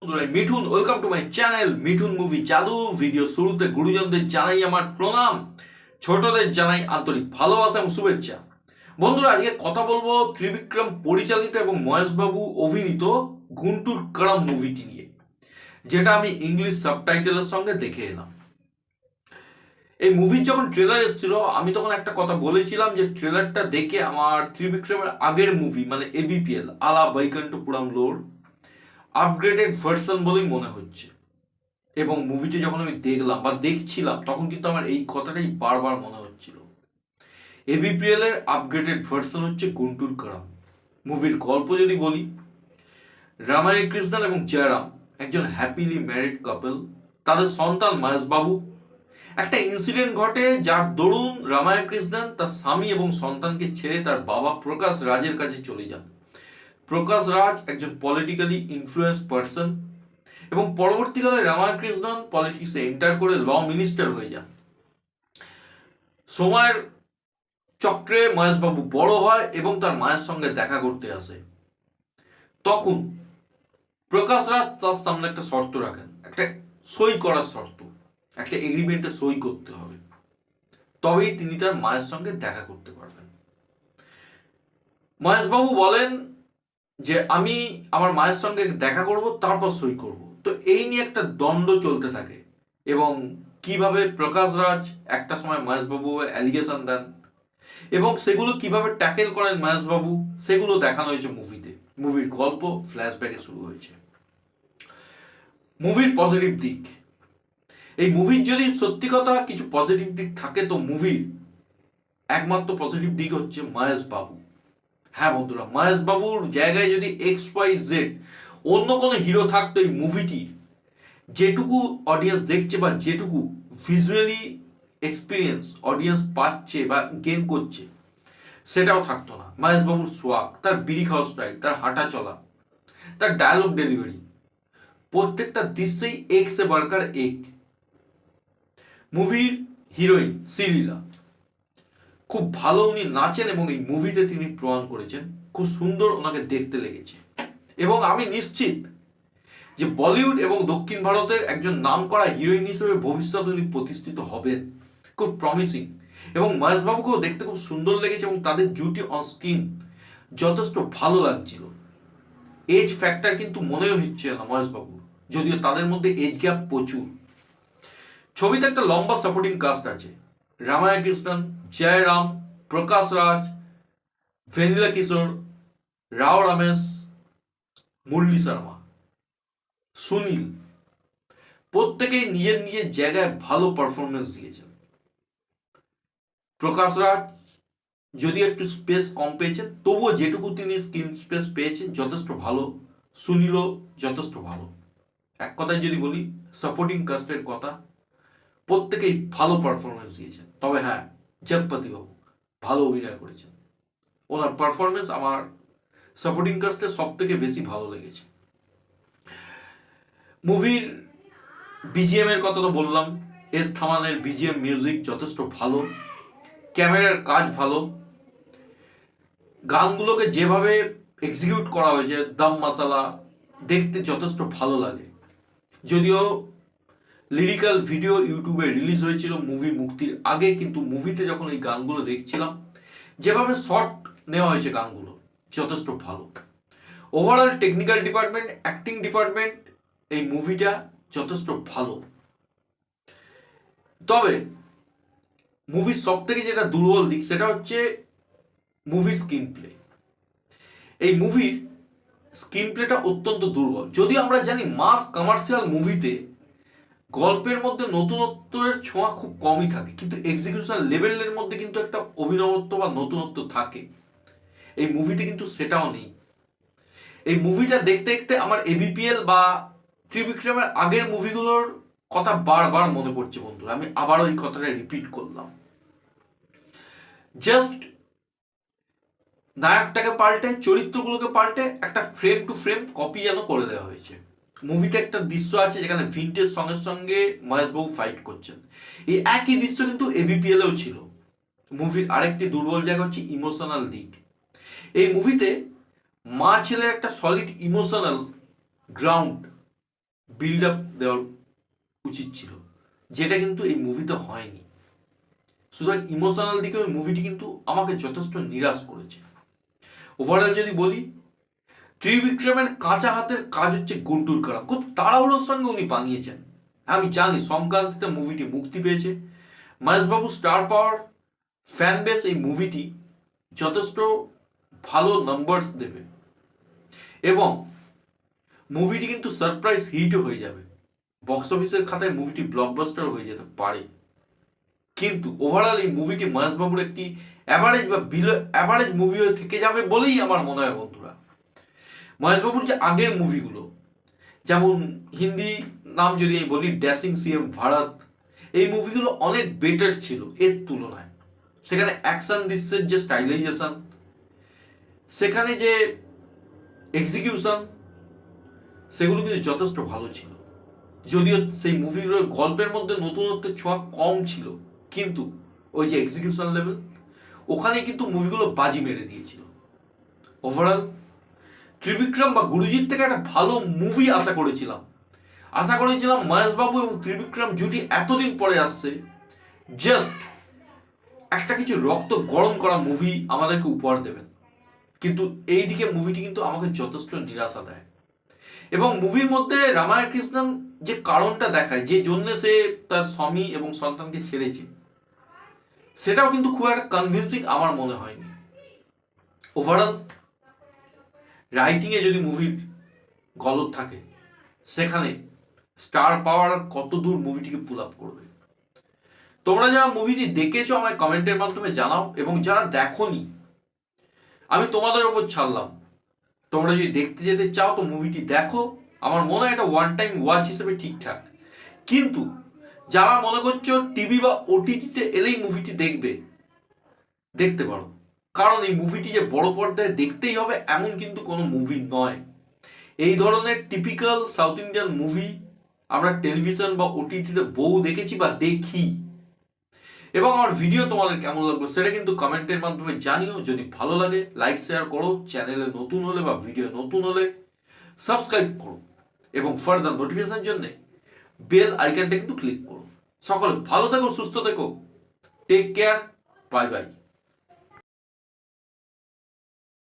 বন্ধুরা, Mithun welcome to my channel Mithun movie জাদু। Video শুরুতে গুরুজনদের জানাই আমার প্রণাম, ছোটদের জানাই আন্তরিক ভালোবাসা এবং শুভেচ্ছা। বন্ধুরা, আজকে কথা বলবো ত্রিবিক্রম পরিচালিত এবং মহেশবাবু অভিনীত গুন্টুর কারাম মুভিটি নিয়ে, যেটা আমি ইংলিশ সাবটাইটেলের সঙ্গে দেখে এলাম। এই মুভির যখন ট্রেলার এসেছিল, আমি তখন একটা কথা বলেছিলাম যে ট্রেলারটা দেখে আমার ত্রিবিক্রমের আগের মুভি মানে এবিপিএল আলা বৈকুণ্ঠপুরম লোর আপগ্রেডেড ভার্সন বলেই মনে হচ্ছে। এবং মুভিটি যখন আমি দেখলাম বা দেখছিলাম, তখন কিন্তু আমার এই কথাটাই বারবার মনে হচ্ছিল। এবিপিএল এর আপগ্রেডেড ভার্সন হচ্ছে গুন্টুর কারাম। মুভির গল্প যদি বলি, রামায় কৃষ্ণন এবং জয়রাম একজন হ্যাপিলি ম্যারিড কাপল। তাদের সন্তান মহেশবাবু। একটা ইনসিডেন্ট ঘটে যার দরুন রামায় কৃষ্ণন তার স্বামী এবং সন্তানকে ছেড়ে তার বাবা প্রকাশ রাজের কাছে চলে যান। প্রকাশ রাজ একজন পলিটিক্যালি ইনফ্লুয়েন্স পার্সন এবং পরবর্তীকালে রামাকৃষ্ণন পলিটিক্সে এন্টার করে ল মিনিস্টার হয়ে যান। সময়ের চক্রে মহেশবাবু বড় হয় এবং তার মায়ের সঙ্গে দেখা করতে আসে। তখন প্রকাশ রাজ তার সামনে একটা শর্ত রাখেন, একটা সই করার শর্ত, একটা এগ্রিমেন্টে সই করতে হবে, তবেই তিনি তার মায়ের সঙ্গে দেখা করতে পারবেন। মহেশবাবু বলেন যে আমি আমার মায়ের সঙ্গে দেখা করব, তারপর সই করব। তো এই নিয়ে একটা দ্বন্দ্ব চলতে থাকে এবং কিভাবে প্রকাশ রাজ একটা সময় মহেশবাবু অ্যালিগেশন দেন এবং সেগুলো কিভাবে ট্যাকেল করেন মহেশবাবু, সেগুলো দেখানো হয়েছে মুভিতে। মুভির গল্প ফ্ল্যাশব্যাকে শুরু হয়েছে। মুভির পজিটিভ দিক, এই মুভির যদি সত্যি কথা কিছু পজিটিভ দিক থাকে, তো মুভির একমাত্র পজিটিভ দিক হচ্ছে মহেশবাবু। হ্যাঁ বন্ধুরা, মহেশবাবুর জায়গায় যদি XYZ অন্য কোনো হিরো থাকতো, এই মুভিটি যেটুকু অডিয়েন্স দেখছে বা যেটুকু ভিজুয়ালি এক্সপিরিয়েন্স অডিয়েন্স পাচ্ছে বা গেন করছে, সেটাও থাকতো না। মহেশবাবুর সোয়াগ, তার বিড়ি খাওয়া স্টাইল, তার হাঁটা চলা, তার ডায়লগ ডেলিভারি, প্রত্যেকটা দৃশ্যেই এক সে বাড়কার এক। মুভির হিরোইন শ্রীলীলা, খুব ভালো উনি নাচেন এবং এই মুভিতে তিনি প্রমাণ করেছেন। খুব সুন্দর ওনাকে দেখতে লেগেছে এবং আমি নিশ্চিত যে বলিউড এবং দক্ষিণ ভারতের একজন নামকরা হিরোইন হিসেবে ভবিষ্যতে উনি প্রতিষ্ঠিত হবেন। খুব প্রমিসিং এবং মহেশবাবুকেও দেখতে খুব সুন্দর লেগেছে এবং তাদের জুটি অন স্ক্রিন যথেষ্ট ভালো লাগছিল। এজ ফ্যাক্টর কিন্তু মনেও হচ্ছে না মহেশবাবু, যদিও তাদের মধ্যে এজ গ্যাপ প্রচুর। ছবিতে একটা লম্বা সাপোর্টিং কাস্ট আছে। রামায় কৃষ্ণন, জয়রাম, প্রকাশ রাজ, ভেনিলা কিশোর, রাও রমেশ, মুরলী শর্মা, সুনীল, প্রত্যেকেই নিজের নিজের জায়গায় ভালো পারফরমেন্স দিয়েছেন। প্রকাশ রাজ যদি একটু স্পেস কম পেয়েছেন, তবুও যেটুকু তিনি স্ক্রিন স্পেস পেয়েছেন যথেষ্ট ভালো। সুনীলও যথেষ্ট ভালো। এক কথায় যদি বলি, সাপোর্টিং কাস্টের কথা, প্রত্যেকেই ভালো পারফরমেন্স দিয়েছেন। তবে হ্যাঁ, জগপতি বাবু ভালো অভিনয় করেছেন। ওনার পারফরমেন্স আমার সাপোর্টিং কাস্টে সব থেকে বেশি ভালো লেগেছে। মুভির বিজিএম এর কথা তো বললাম। এস থামানের বিজিএম মিউজিক যথেষ্ট ভালো, ক্যামেরার কাজ ভালো, গানগুলোকে যেভাবে এক্সিকিউট করা হয়েছে, দম মশালা দেখতে যথেষ্ট ভালো লাগে। যদিও লিরিক্যাল ভিডিও ইউটিউবে রিলিজ হয়েছিল মুভি মুক্তির আগে, কিন্তু মুভিতে যখন এই গানগুলো দেখছিলাম, যেভাবে শর্ট নেওয়া হয়েছে গানগুলো যথেষ্ট ভালো। Overall technical department, acting department, এই মুভিটা যথেষ্ট ভালো। তবে মুভির সব থেকে যেটা দুর্বল দিক, সেটা হচ্ছে মুভির স্ক্রিন প্লে। এই মুভির স্ক্রিন প্লেটা অত্যন্ত দুর্বল। যদিও আমরা জানি মাস কমার্শিয়াল মুভিতে গল্পের মধ্যে নতুনত্বের ছোঁয়া খুব কমই থাকে, কিন্তু এক্সিকিউশন লেভেলের মধ্যে কিন্তু একটা অভিনবত্ব বা নতুনত্ব থাকে। এই মুভিতে কিন্তু সেটাও নেই। এই মুভিটা দেখতে দেখতে আমার এবিপিএল বা ত্রিবিক্রমের আগের মুভিগুলোর কথা বারবার মনে পড়ছে বন্ধুরা। আমি আবার ওই কথাটা রিপিট করলাম। জাস্ট নায়কটাকে পাল্টে, চরিত্রগুলোকে পাল্টে একটা ফ্রেম টু ফ্রেম কপি যেন করে দেওয়া হয়েছে। মুভিতে একটা দৃশ্য আছে যেখানে ভিন্টেজ সঙ্গে সঙ্গে মহেশবাবু ফাইট করছেন। এই একই দৃশ্য কিন্তু এবিপিএল এও ছিল। মুভির আরেকটি দুর্বল জায়গা হচ্ছে ইমোশনাল দিক। এই মুভিতে মা ছেলের একটা solid emotional ground build up দেওয়ার উচিত ছিল, যেটা কিন্তু এই মুভিতে হয়নি। সুতরাং ইমোশনাল দিকে ওই মুভিটি কিন্তু আমাকে যথেষ্ট নিরাশ করেছে। ওভারঅল যদি বলি, ত্রিবিক্রমের কাঁচা হাতের কাজ হচ্ছে গুন্টুর করা, খুব তাড়াহুড়োর সঙ্গে উনি বানিয়েছেন। আমি জানি সংক্রান্তিতে মুভিটি মুক্তি পেয়েছে, মহেশবাবু স্টার পাওয়ার ফ্যান বেস এই মুভিটি যথেষ্ট ভালো নাম্বারস দেবে এবং মুভিটি কিন্তু সারপ্রাইজ হিটও হয়ে যাবে। বক্স অফিসের খাতায় মুভিটি ব্লকবাস্টার হয়ে যেতে পারে। কিন্তু ওভারঅল এই মুভিটি মহেশবাবুর একটি অ্যাভারেজ বা বিলো অ্যাভারেজ মুভি হয়ে থেকে যাবে বলেই আমার মনে হয় বন্ধুরা। মহেশবাবুর যে আগের মুভিগুলো, যেমন হিন্দি নাম যদি আমি বলি ড্যাশিং সিএম ভারত, এই মুভিগুলো অনেক বেটার ছিল এর তুলনায়। সেখানে অ্যাকশন দৃশ্যের যে স্টাইলাইজেশন, সেখানে যে এক্সিকিউশন, সেগুলো কিন্তু যথেষ্ট ভালো ছিল। যদিও সেই মুভিগুলোর গল্পের মধ্যে নতুনত্বের ছোঁয়া কম ছিল, কিন্তু ওই যে এক্সিকিউশন লেভেল, ওখানে কিন্তু মুভিগুলো বাজি মেরে দিয়েছিল। ওভারঅল ত্রিবিক্রম বা গুরুজির থেকে একটা ভালো মুভি আশা করেছিলাম মহেশবাবু এবং ত্রিবিক্রম জুটি এতদিন পরে আসছে, জাস্ট একটা কিছু রক্ত গরম করা মুভি আমাদেরকে উপহার দেবেন। কিন্তু এই দিকে মুভিটি কিন্তু আমাকে যথেষ্ট নিরাশা দেয়। এবং মুভির মধ্যে রামায়ণ কৃষ্ণন যে কারণটা দেখায়, যে জন্য সে তার স্বামী এবং সন্তানকে ছেড়েছে, সেটাও কিন্তু খুব একটা কনভিন্সিং আমার মনে হয়নি। ওভারঅল রাইটিংয়ে যদি মুভির গলদ থাকে, সেখানে স্টার পাওয়ার কত দূর মুভিটিকে পুল আপ করবে। তোমরা যারা মুভিটি দেখেছো আমায় কমেন্টের মাধ্যমে জানাও, এবং যারা দেখোনি আমি তোমাদের ওপর ছাড়লাম, তোমরা যদি দেখতে যেতে চাও তো মুভিটি দেখো। আমার মনে হয় এটা ওয়ান টাইম ওয়াচ হিসেবে ঠিকঠাক। কিন্তু যারা মনে করছো টিভি বা ওটিটিতে এলেই মুভিটি দেখবে, দেখতে পারো, কারণ এই মুভিটি যে বড় পর্দায় দেখতেই হবে এমন কিন্তু কোনো মুভি নয়। এই ধরনের টিপিক্যাল সাউথ ইন্ডিয়ান মুভি আমরা টেলিভিশন বা ওটিটিতে বহু দেখেছি বা দেখি। এবং আমার ভিডিও তোমাদের কেমন লাগলো সেটা কিন্তু কমেন্টের মাধ্যমে জানিও। যদি ভালো লাগে লাইক শেয়ার করো, চ্যানেলে নতুন হলে বা ভিডিও নতুন হলে সাবস্ক্রাইব করো, এবং ফার্দার নোটিফিকেশন জন্য বেল আইকনটা কিন্তু ক্লিক করো। সকলে ভালো থেকো, সুস্থ থেকো, টেক কেয়ার, বাই বাই।